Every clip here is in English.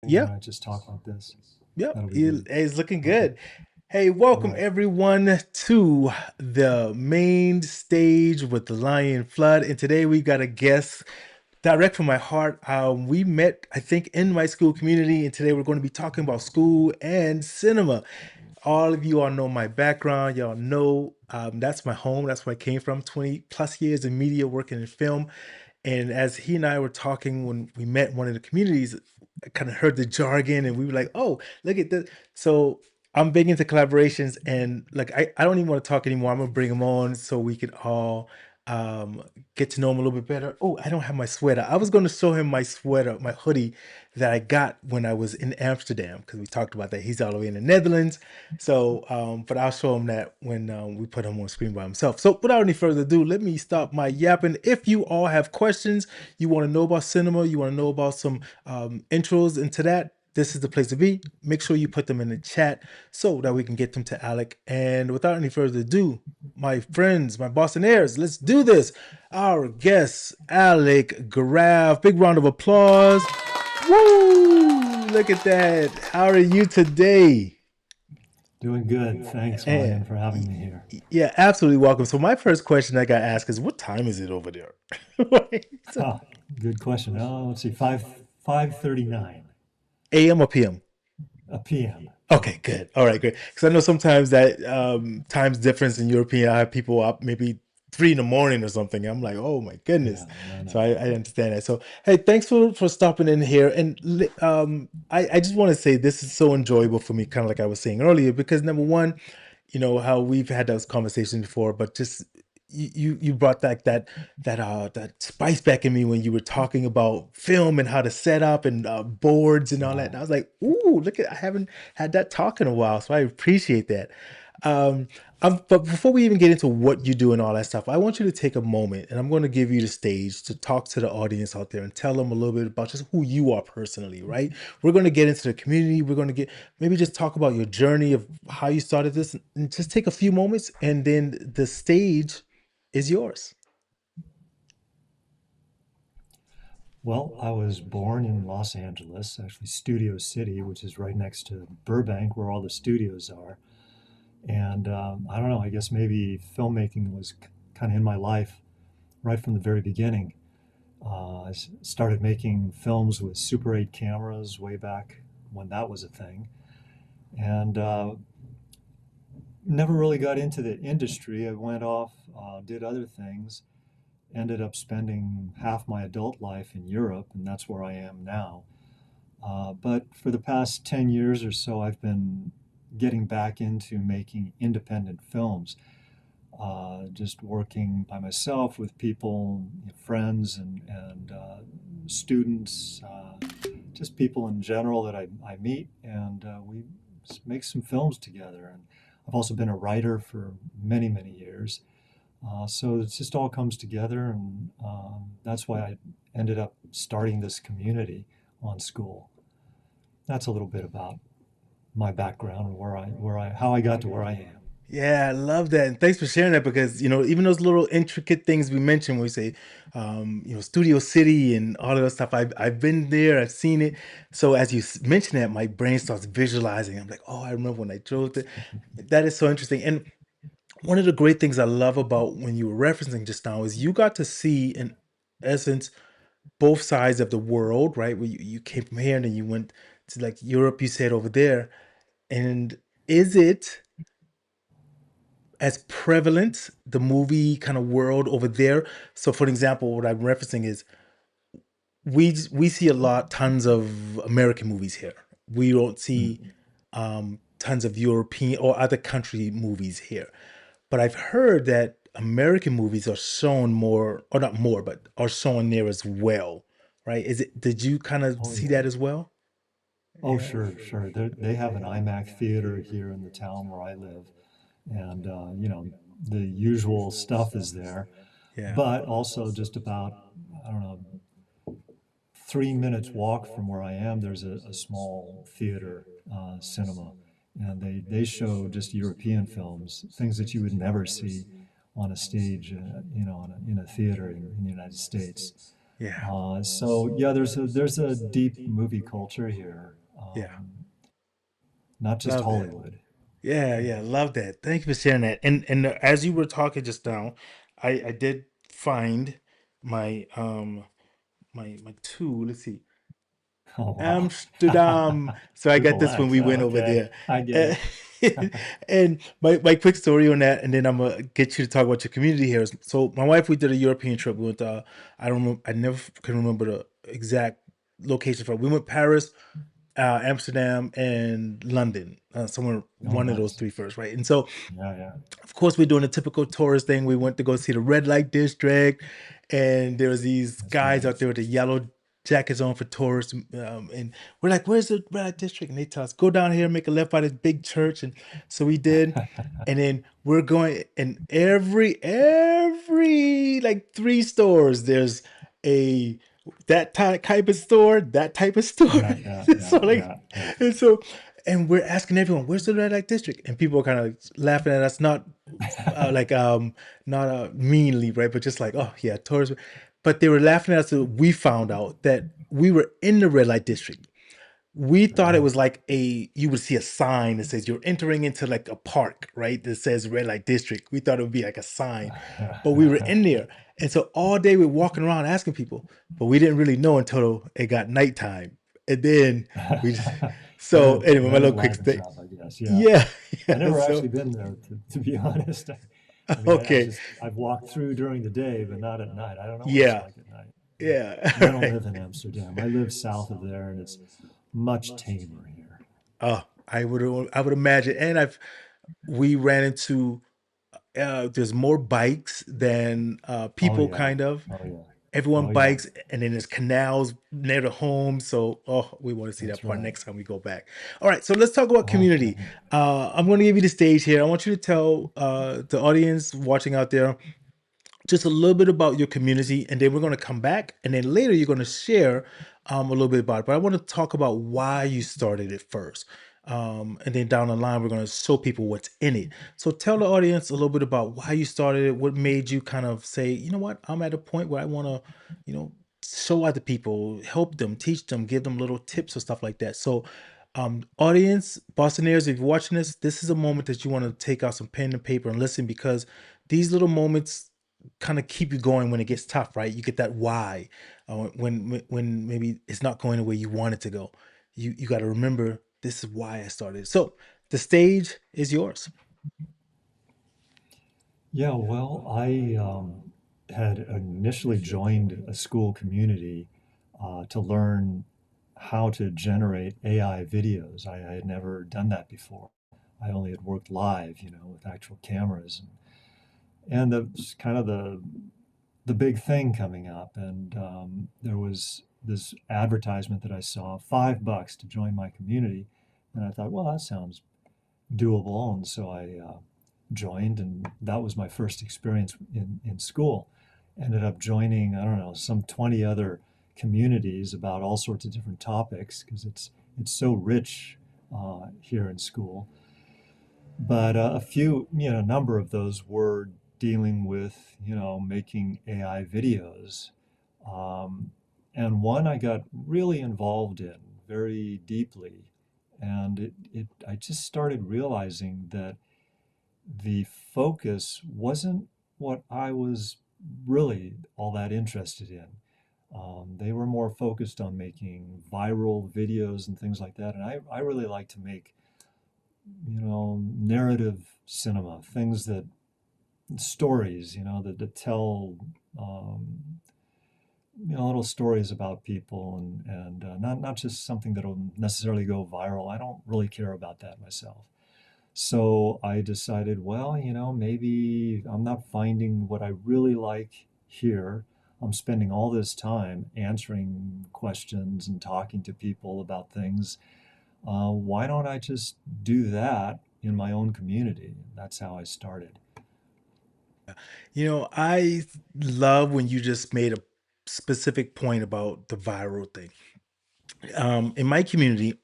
Yeah, Why not just talk like this? yep. That'll be good. It's looking Okay. good. Hey, All welcome right. everyone to the main stage with the Lion Flood. And today we got a guest direct from my heart. We met, I think, in my school community, and today we're going to be talking about school and cinema. All of you all know my background. Y'all know that's my home. That's where I came from. 20 plus years in media, working in film. And as he and I were talking when we met in one of the communities, I kind of heard the jargon, and we were like, "Oh, look at this!" So I'm big into collaborations, and like I don't even want to talk anymore. I'm gonna bring him on so we can all um, get to know him a little bit better. Oh, I don't have my sweater. I was going to show him my sweater, my hoodie that I got when I was in Amsterdam because we talked about that. He's all the way in the Netherlands, so but I'll show him that when we put him on screen by himself. So without any further ado, let me stop my yapping. If you all have questions, you want to know about cinema, you want to know about some intros into that, this is the place to be. Make sure you put them in the chat so that we can get them to Alec. And without any further ado, my friends, my Bostonaires, let's do this. Our guest, Alec Graf. Big round of applause. Woo! Look at that. How are you today? Doing good. Thanks, And Ryan, for having me here. yeah, absolutely welcome. So my first question I got asked is, what time is it over there? So, Ah, good question. Oh, let's see. 5:39 AM or PM? p.m. Okay, good. All right, good. Because I know sometimes that times difference in European, I have people up maybe 3 in the morning or something. I'm like, oh my goodness. Yeah, no, So no. I understand that. So hey, thanks for stopping in here. And I just want to say this is so enjoyable for me, kind of like I was saying earlier, because number one, you know how we've had those conversations before, but just you brought that spice back in me when you were talking about film and how to set up and boards and all that. And I Wow. was like, ooh, look at I haven't had that talk in a while, so I appreciate that. Um, but before we even get into what you do and all that stuff, I want you to take a moment, and I'm going to give you the stage to talk to the audience out there and tell them a little bit about just who you are personally, right? We're going to get into the community. We're going to get maybe just talk about your journey of how you started this, and just take a few moments, and then the stage is yours. Well, I was born in Los Angeles, actually Studio City, which is right next to Burbank, where all the studios are. And I don't know, I guess maybe filmmaking was kind of in my life right from the very beginning. I started making films with Super 8 cameras way back when that was a thing. And never really got into the industry. I went off, did other things, ended up spending half my adult life in Europe, and that's where I am now. But for the past 10 years or so, I've been getting back into making independent films, just working by myself with people, friends, and students, just people in general that I meet, and we make some films together. And I've also been a writer for many, many years. So it just all comes together, and that's why I ended up starting this community on Skool. That's a little bit about my background and how I got to where I am. Yeah, I love that, and thanks for sharing that because even those little intricate things we mentioned, when we say, Studio City and all of that stuff. I've been there, I've seen it. So as you mention that, my brain starts visualizing. I'm like, oh, I remember when I drove it. That is so interesting. And one of the great things I love about when you were referencing just now is you got to see, in essence, both sides of the world, right? Where you came from here and then you went to like Europe, you said over there. And is it as prevalent, the movie kind of world over there? So, for example, what I'm referencing is we see a lot, tons of American movies here. We don't see Mm. tons of European or other country movies here. But I've heard that American movies are shown more, or not more, but are shown there as well, right? Is it? Did you kind of Oh see yeah. that as well? Oh Yeah. sure, sure. They have an IMAX theater here in the town where I live, and the usual stuff is there, Yeah. but also just about, I don't know, 3 minutes walk from where I am, there's a small theater, cinema, and they show just European films, things that you would never see on a stage, in a theater in the United States. Yeah. So yeah, there's a deep movie culture here, Yeah. not just Love that. Hollywood. Yeah, yeah, love that. Thank you for sharing that. And as you were talking just now, I did find my my two. Let's see, Oh wow, Amsterdam. So I got triple this when X. we went over Okay, there. I get Uh, it. and my quick story on that, and then I'm gonna get you to talk about your community here. So my wife, we did a European trip. We went. I don't know. I never can remember the exact location for. We went Paris, Amsterdam, and London. Somewhere Oh, one of those nice. three first, right? And so Yeah, yeah. of course, we're doing a typical tourist thing. We went to go see the red light district, and there was these That's guys right. out there with the yellow jackets on for tourists. And we're like, "Where's the red light district?" And they tell us, "Go down here, make a left by this big church." And so we did. And then we're going, and every like three stores, there's a type of store, that type of store. Yeah, yeah, So yeah, like, yeah, yeah. and so, and we're asking everyone, "Where's the red light district?" And people are kind of laughing at us, not like not meanly, right, but just like, "Oh yeah, tourists." But they were laughing at us. So we found out that we were in the red light district. We thought it Right. was like you would see a sign that says you're entering into like a park, right? That says red light district. We thought it would be like a sign, but we were in there. And so all day we're walking around asking people, but we didn't really know until it got nighttime. And then we just, Then so it anyway, my then it little quick livens thing. up, I guess. Yeah. Yeah. I Yeah. never So, actually been there to be honest. I mean, okay. I've walked through during the day, but not at night. I don't know what it's Yeah. like at night. Yeah. Yeah. And I All don't right. live in Amsterdam. I live south of there, and it's much tamer here. Oh, I would imagine. And we ran into, there's more bikes than Oh people, yeah. kind of. Oh yeah. Everyone Oh yeah. bikes, and then there's canals near the home. So, oh, we want to see that That's part right. next time we go back. All right, so let's talk about Okay. community. I'm going to give you the stage here. I want you to tell the audience watching out there just a little bit about your community, and then we're going to come back, and then later you're going to share a little bit about it. But I want to talk about why you started it first, and then down the line we're going to show people what's in it. So tell the audience a little bit about why you started it, what made you kind of say, you know what, I'm at a point where I want to, you know, show other people, help them, teach them, give them little tips or stuff like that. So audience, Bostoners, if you're watching this is a moment that you want to take out some pen and paper and listen, because these little moments kind of keep you going when it gets tough, right? You get that why, when maybe it's not going the way you want it to go. You got to remember, this is why I started. So the stage is yours. Yeah. Well, I had initially joined a school community to learn how to generate AI videos. I had never done that before. I only had worked live, with actual cameras, and the kind of the big thing coming up. And there was this advertisement that I saw, $5 to join my community, and I thought, well, that sounds doable, and so I joined, and that was my first experience in school. Ended up joining, I don't know, some 20 other communities about all sorts of different topics because it's so rich here in school. But a number of those were dealing with, making AI videos. Um, and one I got really involved in very deeply. And I just started realizing that the focus wasn't what I was really all that interested in. They were more focused on making viral videos and things like that. And I really like to make, narrative cinema, things that stories, that tell, um, little stories about people, and not just something that'll necessarily go viral. I don't really care about that myself. So I decided, well, maybe I'm not finding what I really like here. I'm spending all this time answering questions and talking to people about things. Why don't I just do that in my own community? That's how I started. I love when you just made a specific point about the viral thing. In my community,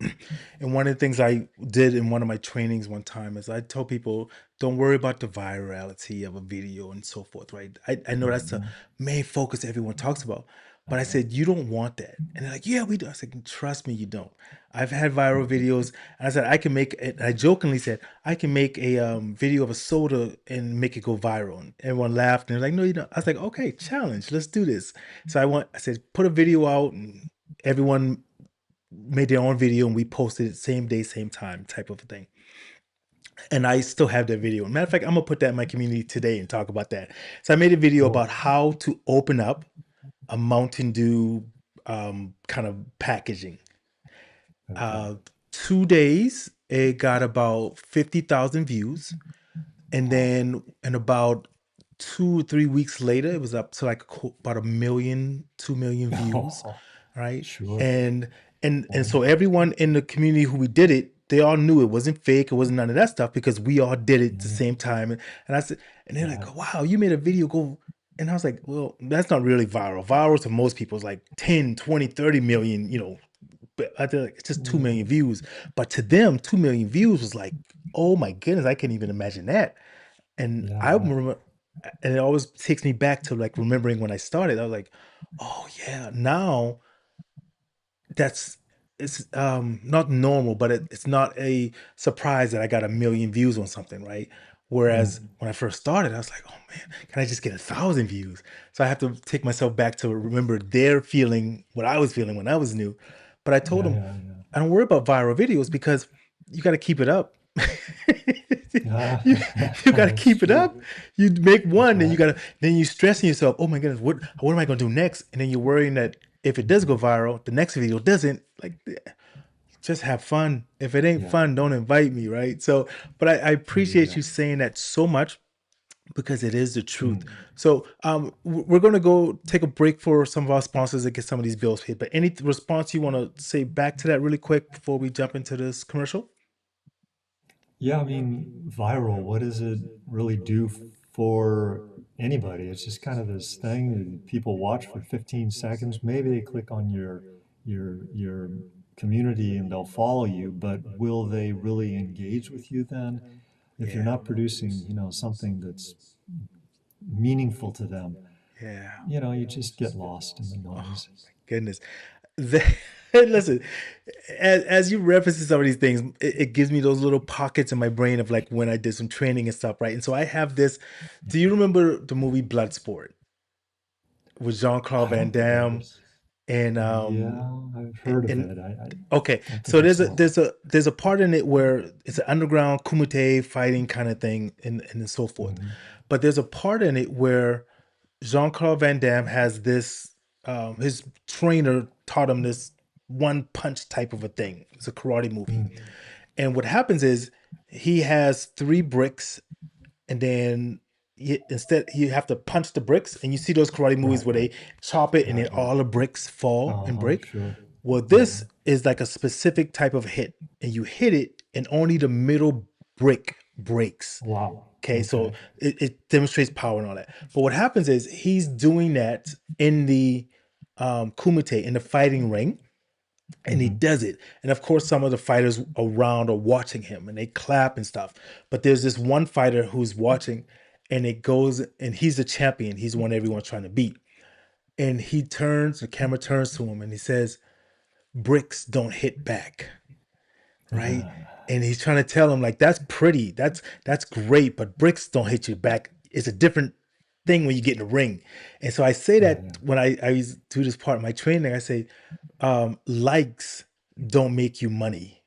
and one of the things I did in one of my trainings one time is I tell people, don't worry about the virality of a video and so forth, right? I know that's the Mhm. main focus everyone talks about. But I said, you don't want that. And they're like, yeah, we do. I said, trust me, you don't. I've had viral videos. And I said, I can make it. I jokingly said, I can make a video of a soda and make it go viral. And everyone laughed. And they're like, no, you don't. I was like, okay, challenge. Let's do this. So I said, put a video out, and everyone made their own video, and we posted it same day, same time type of a thing. And I still have that video. Matter of fact, I'm gonna put that in my community today and talk about that. So I made a video about Cool. how to open up a Mountain Dew kind of packaging. Okay. Uh, 2 days, it got about 50,000 views. And Wow. then in about 2 or 3 weeks later, it was up to like about 1 million, 2 million views, Oh, right? sure. And Wow. so everyone in the community who we did it, they all knew it wasn't fake, it wasn't none of that stuff because we all did it at the Yeah. same time. And I said, and they're Yeah. like, "Wow, you made a video go." And I was like, "Well, that's not really viral. Viral to most people is like 10, 20, 30 million, but I feel like it's just 2 million Mm. views. But to them, 2 million views was like, oh my goodness, I can't even imagine that. And I Yeah. remember, and it always takes me back to like remembering when I started. I was like, oh yeah, now that's it's not normal, but it's not a surprise that I got 1 million views on something, right? Mm. Whereas when I first started, I was like, oh man, can I just get 1,000 views? So I have to take myself back to remember their feeling, what I was feeling when I was new. But I told Yeah. them, Yeah. Yeah. I don't worry about viral videos because you got to keep it up. Yeah. you you got to That's keep it true. up. You make That's one, then you right. got to then you stressing yourself. Oh my goodness, what am I going to do next? And then you're worrying that if it does go viral, the next video doesn't. Like, just have fun. If it ain't Yeah. fun, don't invite me, right? So, but I There you appreciate go. you saying that so much because it is the truth. Mm. So, we're gonna go take a break for some of our sponsors to get some of these bills paid. But any response you want to say back to that really quick before we jump into this commercial? Yeah, I mean, viral, what does it really do for anybody? It's just kind of this thing that people watch for 15 seconds. Maybe they click on your community and they'll follow you, but will they really engage with you then? If you're Yeah, not producing, something that's meaningful to them, yeah. you just get lost in the Oh noise. my goodness. The- Listen, as you reference some of these things, it gives me those little pockets in my brain of like when I did some training and stuff, right? And so I have this. Do you remember the movie Bloodsport with Jean-Claude I Van don't think I've, Damme and yeah, I've heard of and it. I okay, don't think so I've there's a seen it. there's a there's a part in it where it's an underground kumite fighting kind of thing and so forth. Hmm. But there's a part in it where Jean-Claude Van Damme has this his trainer taught him this one punch type of a thing. It's a karate movie. Mm. And what happens is he has three bricks and then instead you have to punch the bricks and you see those karate movies Right, where right. they chop it and Yeah, then yeah. all the bricks fall and Uh-huh, break. sure. Well, Yeah, this is like a specific type of hit, and you hit it, and only the middle brick breaks. wow. Okay, so Okay. it demonstrates power and all that. But what happens is he's doing that in the kumite, in the fighting ring, and he Hmm. does it. And of course, some of the fighters around are watching him and they clap and stuff. But there's this one fighter who's watching, and it goes, and he's the champion. He's the one everyone's trying to beat. And he turns, the camera turns to him, and he says, bricks don't hit back, right? Yeah, And he's trying to tell him like that's pretty, that's great, but bricks don't hit you back. It's a different thing when you get in the ring. And so I say yeah, that yeah. when I used to do this part of my training, I say, likes don't make you money,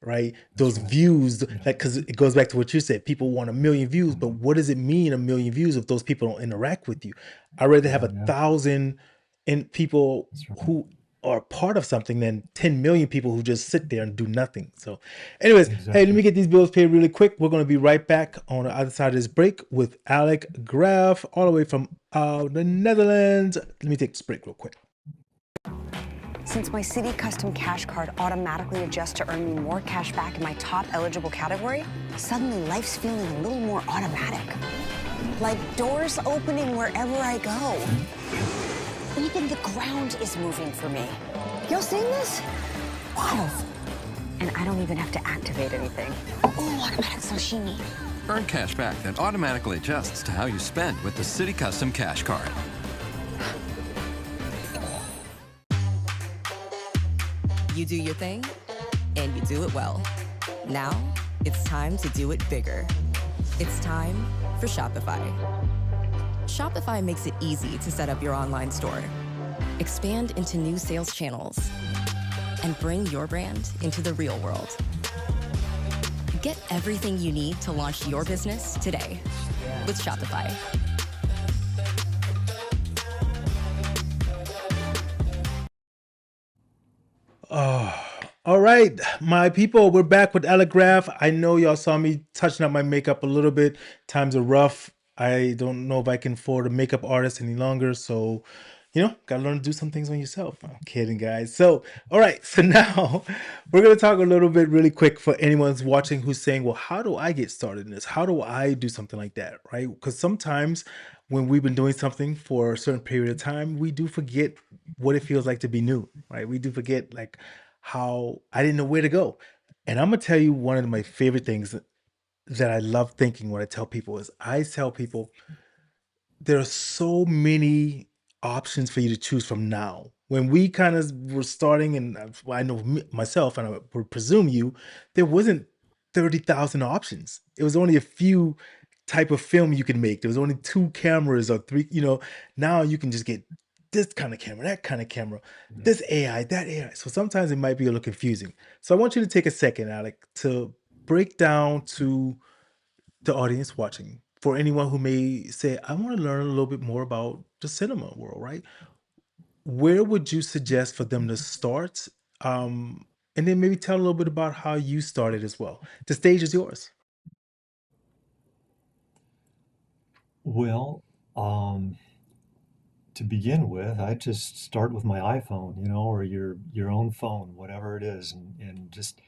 right? That's Those right. views, Yeah, like, because it goes back to what you said, people want 1 million views, but what does it mean 1 million views if those people don't interact with you? I'd rather have yeah, a yeah. thousand and people That's right. who are part of something than 10 million people who just sit there and do nothing. So anyways, hey, let Exactly. me get these bills paid really quick. We're going to be right back on the other side of this break with Alec Graf all the way from the Netherlands. Let me take this break real quick. Since my City Custom Cash Card automatically adjusts to earn me more cash back in my top eligible category, suddenly life's feeling a little more automatic. Like doors opening wherever I go. Even the ground is moving for me. Y'all seeing this? Wow. And I don't even have to activate anything. Oh, automatic sashimi. Earn cash back that automatically adjusts to how you spend with the City Custom Cash Card. You do your thing, and you do it well. Now, it's time to do it bigger. It's time for Shopify. Shopify makes it easy to set up your online store, expand into new sales channels, and bring your brand into the real world. Get everything you need to launch your business today with Shopify. Oh, all right, my people, we're back with Alec Graf. I know y'all saw me touching up my makeup a little bit. Times are rough. I don't know if I can afford a makeup artist any longer, so gotta learn to do some things on yourself. I'm kidding, guys. So, all right, so now we're gonna talk a little bit really quick for anyone who's watching who's saying, well, how do I get started in this? How do I do something like that, right? Because sometimes when we've been doing something for a certain period of time, we do forget what it feels like to be new, right? We do forget like how I didn't know where to go. And I'm gonna tell you one of my favorite things that I love thinking when I tell people is I tell people there are so many options for you to choose from now. When we kind of were starting, and I know myself, and I would presume you, there wasn't 30,000 options. It was only a few type of film you could make. There was only two cameras or three. Now you can just get this kind of camera, that kind of camera, this AI, that AI. So sometimes it might be a little confusing. So I want you to take a second, Alec, to break down to the audience watching, for anyone who may say, I want to learn a little bit more about the cinema world, right? Where would you suggest for them to start? Um, and then maybe tell a little bit about how you started as well. The stage is yours. Well, to begin with, I just start with my iPhone, or your own phone, whatever it is, and just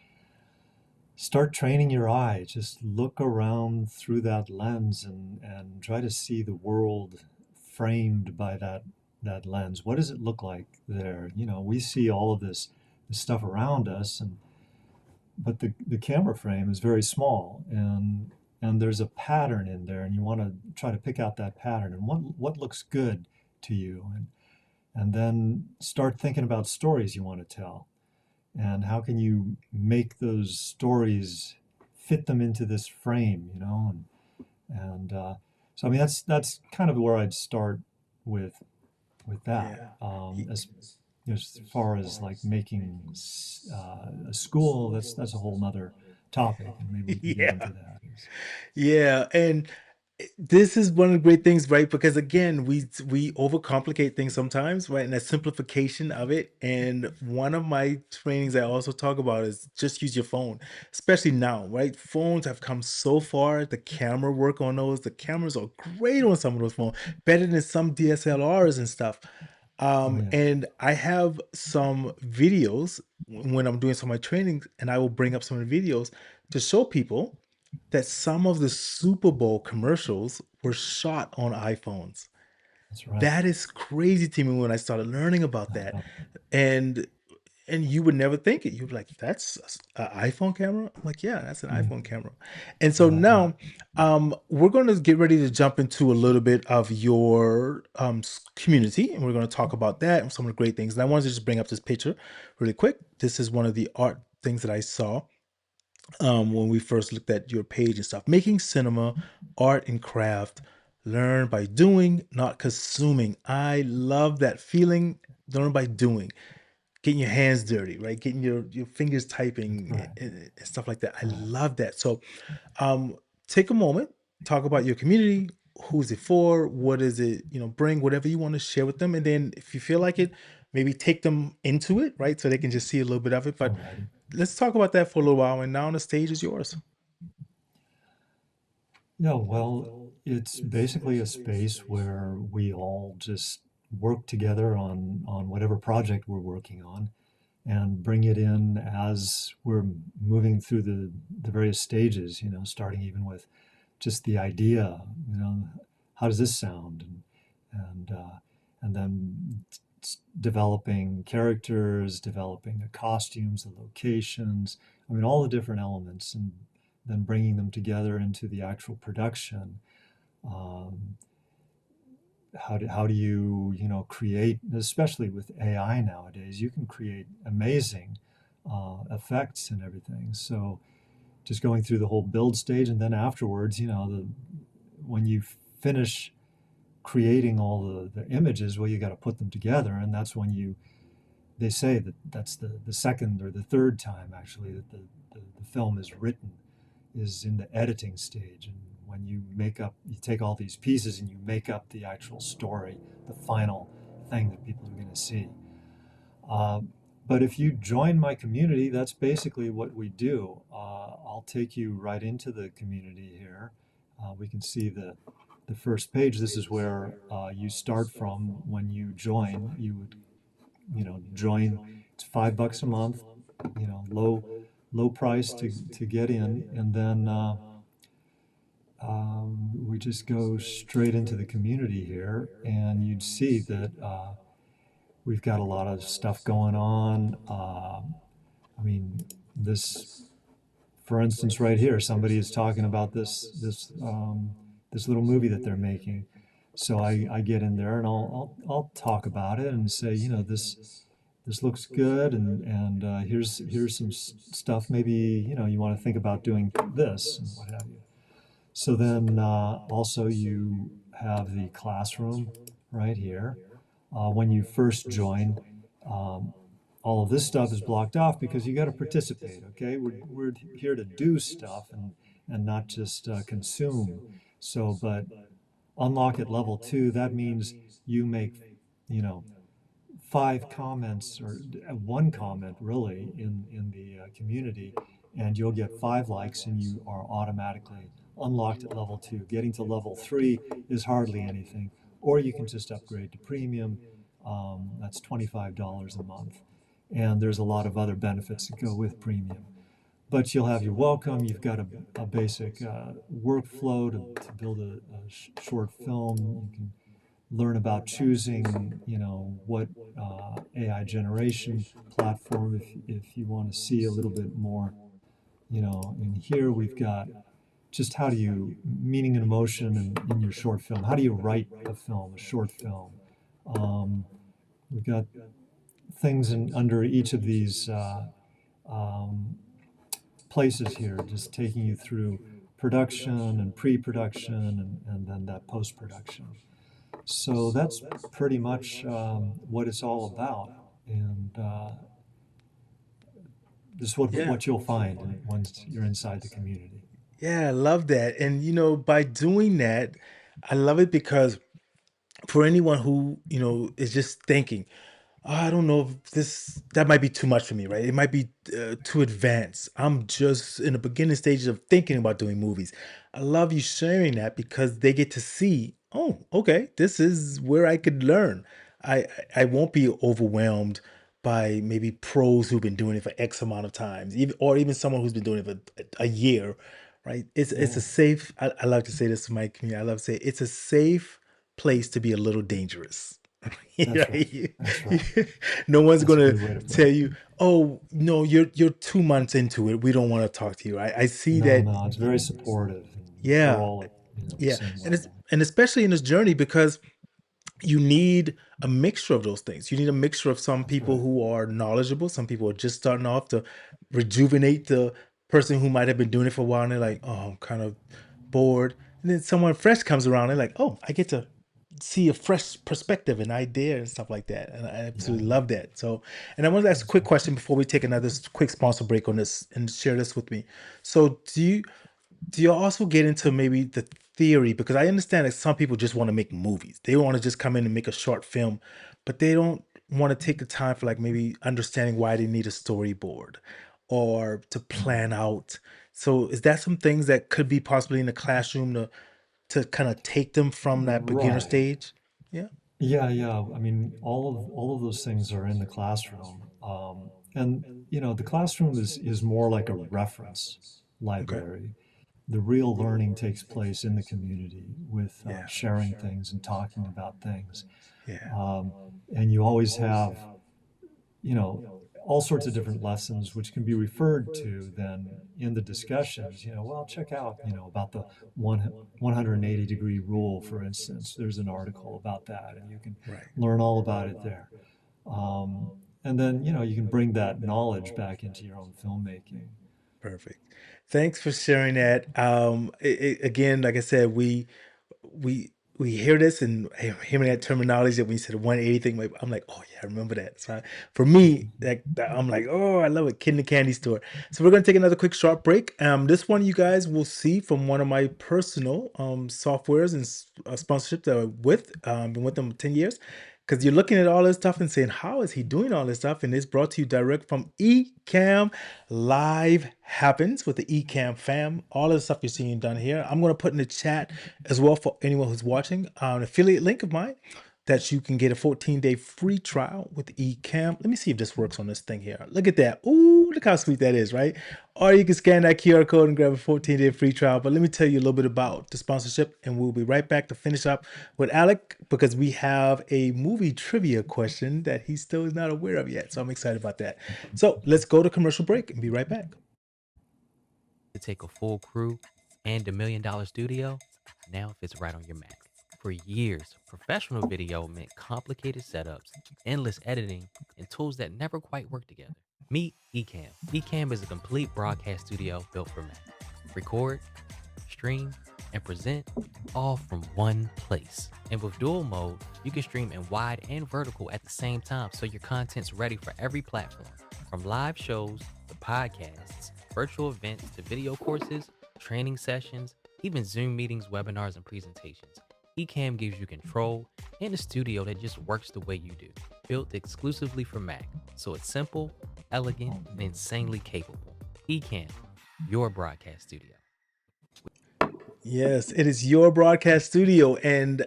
start training your eye. Just look around through that lens and try to see the world framed by that lens. What does it look like there? We see all of this stuff around us, but the camera frame is very small, and there's a pattern in there, and you want to try to pick out that pattern and what looks good to you, and then start thinking about stories you want to tell, and how can you make those stories fit them into this frame, and so I mean that's kind of where I'd start with that. Yeah. As far as like making a school, that's a whole nother topic, and maybe we can get Yeah. into that. Yeah, and this is one of the great things, right? Because again, we overcomplicate things sometimes, right? And a simplification of it. And one of my trainings I also talk about is just use your phone, especially now, right? Phones have come so far. The camera work on those, the cameras are great on some of those phones, better than some DSLRs and stuff. Oh yeah, And I have some videos when I'm doing some of my trainings, and I will bring up some of the videos to show people that some of the Super Bowl commercials were shot on iPhones. that's right. That is crazy to me when I started learning about I that. know. And you would never think it. You'd be like, that's an iPhone camera? I'm like, yeah, that's an Mm, iPhone camera. And so right, right. now we're going to get ready to jump into a little bit of your community, and we're going to talk about that and some of the great things. And I wanted to just bring up this picture really quick. This is one of the art things that I saw when we first looked at your page and stuff. Making cinema, art, and craft. Learn by doing, not consuming. I love that feeling. Learn by doing, getting your hands dirty, right? Getting your fingers typing Right, and stuff like that. I right. love that. So, um, take a moment, talk about your community. Who's it for? What is it? Bring whatever you want to share with them, and then if you feel like it, maybe take them into it, right? So they can just see a little bit of it. But Alrighty. let's talk about that for a little while. And now the stage is yours. Yeah, well, it's basically a space where we all just work together on whatever project we're working on, and bring it in as we're moving through the various stages, starting even with just the idea, how does this sound? And then developing characters, developing the costumes, the locations, I mean, all the different elements, and then bringing them together into the actual production. Um, how do you, create, especially with AI nowadays, you can create amazing effects and everything. So just going through the whole build stage, and then afterwards, when you finish creating all the images, well, you got to put them together, and that's when they say that that's the second or the third time actually that the film is written, is in the editing stage. And when you take all these pieces and you make up the actual story, the final thing that people are going to see. But if you join my community, that's basically what we do. I'll take you right into the community here. We can see the first page. This is where you start from when you join. You would, join. It's $5 a month. Low price to get in, and then we just go straight into the community here, and you'd see that we've got a lot of stuff going on. I mean, this, for instance, right here, somebody is talking about this little movie that they're making. So I get in there and I'll talk about it and say, this looks good, and here's some stuff. Maybe you want to think about doing this and what have you. So then also you have the classroom right here. When you first join, all of this stuff is blocked off because you got to participate. Okay, we're here to do stuff and not just consume. So, but unlock at level 2, that means you make, 5 comments or 1 comment really in the community, and you'll get 5 likes, and you are automatically unlocked at level 2. Getting to level 3 is hardly anything, or you can just upgrade to premium. That's $25 a month, and there's a lot of other benefits that go with premium. But you'll have your welcome. You've got a basic workflow to build a short film. You can learn about choosing, what AI generation platform, if you want to see a little bit more. In here we've got just how do you, meaning and emotion in your short film. How do you write a film, a short film? We've got things under each of these places here, just taking you through production and pre-production and then that post-production. So that's pretty much what it's all about, and this is Yeah. what you'll find once you're inside the community. Yeah, I love that. And by doing that, I love it because for anyone who, is just thinking, "Oh, I don't know if that might be too much for me, right? It might be too advanced. I'm just in the beginning stages of thinking about doing movies." I love you sharing that because they get to see, oh, okay, this is where I could learn. I won't be overwhelmed by maybe pros who've been doing it for X amount of times, even someone who's been doing it for a year, right? It's Yeah, a safe. I love to say this to my community. I love to say it's a safe place to be a little dangerous. that's right. Yeah, That's right. no one's That's a gonna good way to put tell it. you, "Oh, no, you're 2 months into it. We don't want to talk to you." I see No, that. no, it's very supportive, and we're Yeah, all at the yeah, same and level. especially in this journey because you need a mixture of those things. You need a mixture of some That's people right. who are knowledgeable, some people are just starting off to rejuvenate the person who might have been doing it for a while and they're like, "Oh, I'm kind of bored." And then someone fresh comes around and they're like, "Oh, I get to see a fresh perspective and idea and stuff like that." And I Yeah, absolutely love that. So, and I want to ask a that's quick right. question before we take another quick sponsor break on this and share this with me. So, do you also get into maybe the theory? Because I understand that some people just want to make movies. They want to just come in and make a short film, but they don't want to take the time for like maybe understanding why they need a storyboard or to plan out. So is that some things that could be possibly in the classroom to kind of take them from that beginner Right. stage? Yeah. Yeah, yeah. I mean, all of those things are in the classroom, and the classroom is more like a reference Okay. library. The real learning takes place in the community with Yeah. sharing things and talking about things, Yeah. um, and you always have you know all sorts of different lessons which can be referred to then in the discussions. Well, check out about the 180-degree rule, for instance. There's an article about that, and you can Right. learn all about it there. um, And then, you can bring that knowledge back into your own filmmaking. Perfect. Thanks for sharing that. Again, like I said, we we hear this and hearing that terminology that when you said 180 thing, I'm like, oh yeah, I remember that. So for me, I'm like, oh, I love it, kid in the candy store. So we're gonna take another quick short break. This one you guys will see from one of my personal softwares and sponsorships that I'm with. Been with them 10 years. Because you're looking at all this stuff and saying, how is he doing all this stuff? And it's brought to you direct from Ecamm. Live happens with the Ecamm fam. All of the stuff you're seeing done here. I'm going to put in the chat as well for anyone who's watching an affiliate link of mine that you can get a 14-day free trial with Ecamm. Let me see if this works on this thing here. Look at that. Ooh, look how sweet that is, right? Or you can scan that QR code and grab a 14-day free trial. But let me tell you a little bit about the sponsorship, and we'll be right back to finish up with Alec because we have a movie trivia question that he still is not aware of yet. So I'm excited about that. So let's go to commercial break and be right back. To take a full crew and $1 million studio now fits right on your Mac. For years, professional video meant complicated setups, endless editing, and tools that never quite work together. Meet Ecamm. Ecamm is a complete broadcast studio built for Mac. Record, stream, and present all from one place. And with dual mode, you can stream in wide and vertical at the same time so your content's ready for every platform. From live shows to podcasts, virtual events to video courses, training sessions, even Zoom meetings, webinars, and presentations. Ecamm gives you control and a studio that just works the way you do. Built exclusively for Mac, so it's simple, elegant, and insanely capable. Ecamm, your broadcast studio. Yes, it is your broadcast studio, and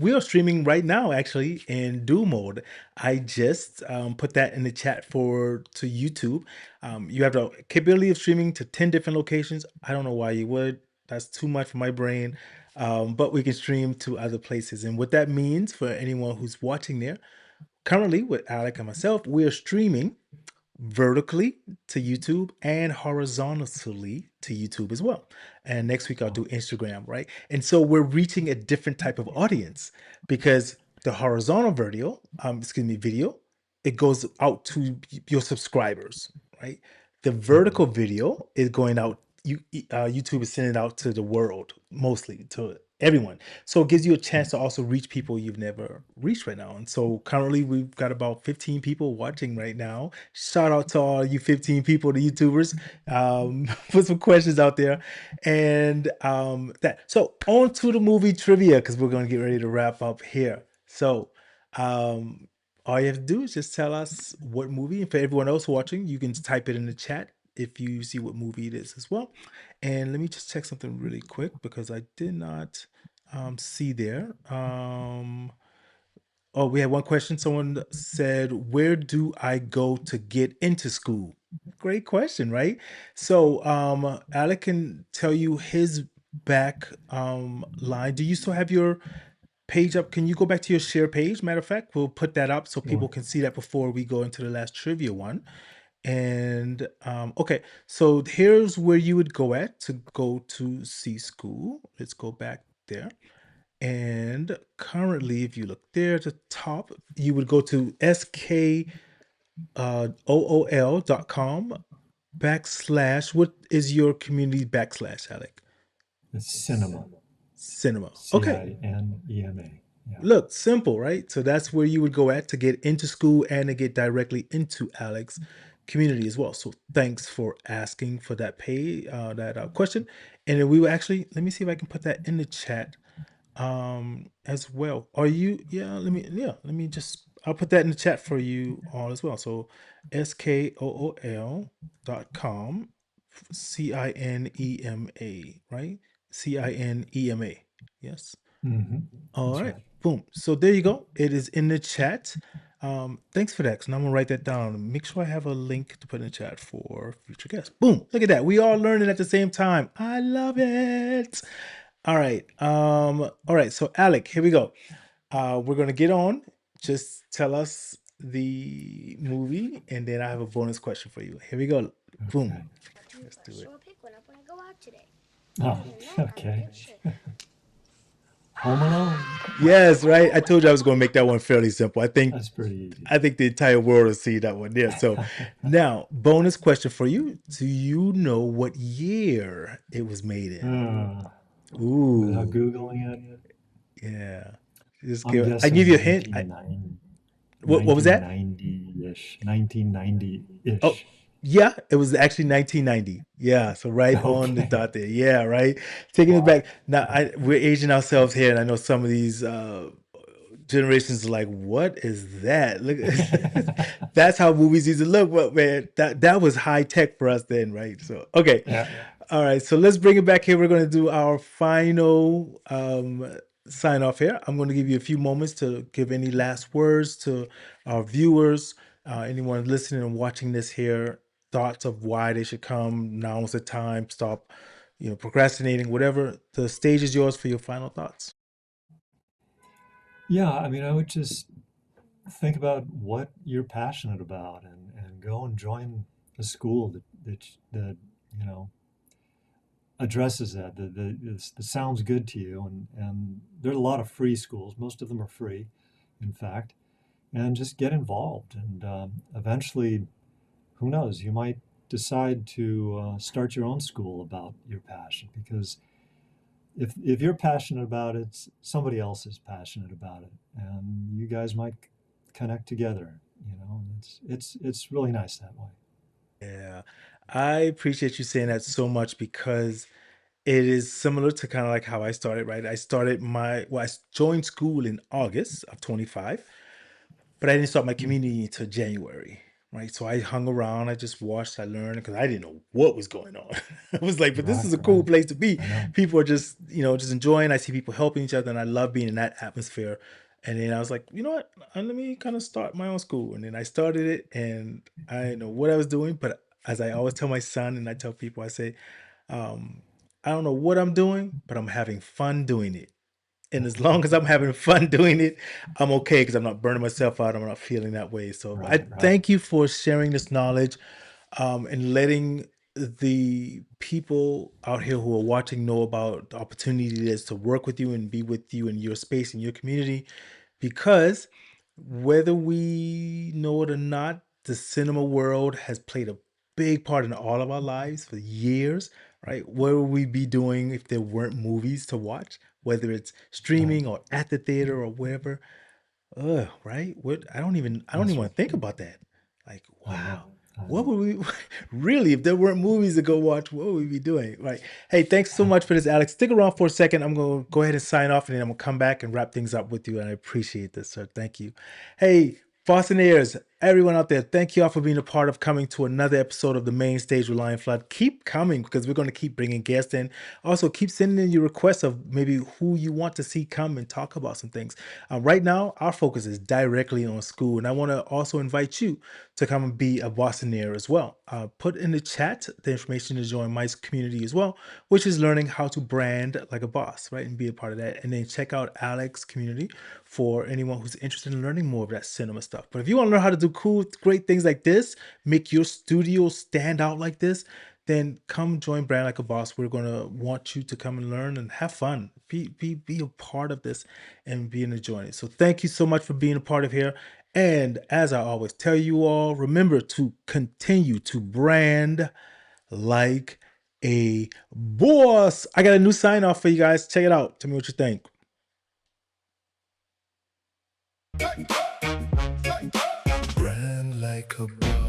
we are streaming right now actually in dual mode. I just put that in the chat to YouTube. You have the capability of streaming to 10 different locations. I don't know why you would. That's too much for my brain. But we can stream to other places. And what that means for anyone who's watching there, currently with Alec and myself, we are streaming vertically to YouTube and horizontally to YouTube as well. And next week I'll do Instagram, right? And so we're reaching a different type of audience because the horizontal video, it goes out to your subscribers, right? The vertical video is going out. YouTube is sending it out to the world, mostly to everyone. So it gives you a chance to also reach people you've never reached right now. And so currently we've got about 15 people watching right now. Shout out to all you 15 people, the YouTubers. Put some questions out there. And so on to the movie trivia, because we're going to get ready to wrap up here. So all you have to do is just tell us what movie. And for everyone else watching, you can type it in the chat if you see what movie it is as well. And let me just check something really quick because I did not see there. Oh, we had one question. Someone said, where do I go to get into Skool? Great question, right? So Alec can tell you his back line. Do you still have your page up? Can you go back to your share page? Matter of fact, we'll put that up so people can see that before we go into the last trivia one. And okay, so here's where you would go to see Skool. Let's go back there. And currently, if you look there at the top, you would go to skool.com / what is your community / Alec? It's cinema. Cinema. Okay. Cinema. Yeah. Look, simple, right? So that's where you would go to get into Skool and to get directly into Alec's community as well. So thanks for asking for that question. And then we will actually, let me see if I can put that in the chat as well. Let me just, I'll put that in the chat for you all as well. So skool.com CINEMA, right? CINEMA. Yes. Mm-hmm. All That's right. right. Boom. So there you go. It is in the chat. Thanks for that. So now I'm gonna write that down. Make sure I have a link to put in the chat for future guests. Boom. Look at that. We all learning at the same time. I love it. All right. All right. So Alec, here we go. We're gonna get on. Just tell us the movie, and then I have a bonus question for you. Here we go. Boom. Okay. Let's do it. I'll pick one up when I go out today. Oh, okay. Home Alone. Yes, right. I told you I was going to make that one fairly simple. That's pretty easy. I think the entire world will see that one there. So now, bonus question for you. Do you know what year it was made in? Uh, Without Ooh, Googling it, yeah. Just I'm I guessing give you a hint. What was that? 1990-ish. 1990-ish. Oh, yeah, it was actually 1990. Yeah, so right on the Okay. dot there. Yeah, right. Taking it Wow. back. Now, we're aging ourselves here, and I know some of these generations are like, "What is that?" Look, that's how movies used to look. But man, that was high tech for us then, right? So, okay, Yeah. all right. So let's bring it back here. We're going to do our final sign off here. I'm going to give you a few moments to give any last words to our viewers, anyone listening and watching this here, thoughts of why they should come. Now's the time. Stop, procrastinating. Whatever. The stage is yours for your final thoughts. Yeah, I mean, I would just think about what you're passionate about and go and join a school that you know addresses that sounds good to you. And there are a lot of free schools. Most of them are free, in fact. And just get involved. And eventually, who knows, you might decide to start your own school about your passion, because if you're passionate about it, somebody else is passionate about it, and you guys might connect together. It's really nice that way. Yeah. I appreciate you saying that so much because it is similar to kind of like how I started, right? I joined school in August of 25, but I didn't start my Hmm. community until January, right? So I hung around, I just watched, I learned because I didn't know what was going on. I was like, but this Right, is a cool right. place to be. I know. People are just, just enjoying. I see people helping each other, and I love being in that atmosphere. And then I was like, you know what? Let me kind of start my own school. And then I started it, and I didn't know what I was doing. But as I always tell my son, and I tell people, I say, um, I don't know what I'm doing, but I'm having fun doing it. And as long as I'm having fun doing it, I'm okay because I'm not burning myself out. I'm not feeling that way. So I Right, right. thank you for sharing this knowledge, and letting the people out here who are watching know about the opportunity it is to work with you and be with you in your space, in your community. Because whether we know it or not, the cinema world has played a big part in all of our lives for years, right? What would we be doing if there weren't movies to watch, whether it's Right. streaming or at the theater or wherever? Ugh, right? What I don't That's even want right. to think about that. Like, I know. wow. I What know. would we really, if there weren't movies to go watch, what would we be doing? Right. Hey, thanks so much for this, Alex. Stick around for a second. I'm gonna go ahead and sign off and then I'm gonna come back and wrap things up with you. And I appreciate this, sir. Thank you. Hey, Boston everyone out there, thank you all for being a part of coming to another episode of the Main Stage with Lion Flood. Keep coming because we're going to keep bringing guests in. Also, keep sending in your requests of maybe who you want to see come and talk about some things. Right now, our focus is directly on school, and I want to also invite you to come and be a Boston as well. Put in the chat the information to join my community as well, which is learning how to brand like a boss, right, and be a part of that. And then check out Alex's community for anyone who's interested in learning more of that cinema stuff. But if you want to learn how to do cool, great things like this, make your studio stand out like this, then come join Brand Like a Boss. We're gonna want you to come and learn and have fun. Be a part of this and be enjoying it. So thank you so much for being a part of here. And as I always tell you all, remember to continue to brand like a boss. I got a new sign off for you guys. Check it out. Tell me what you think. Brand like a boss.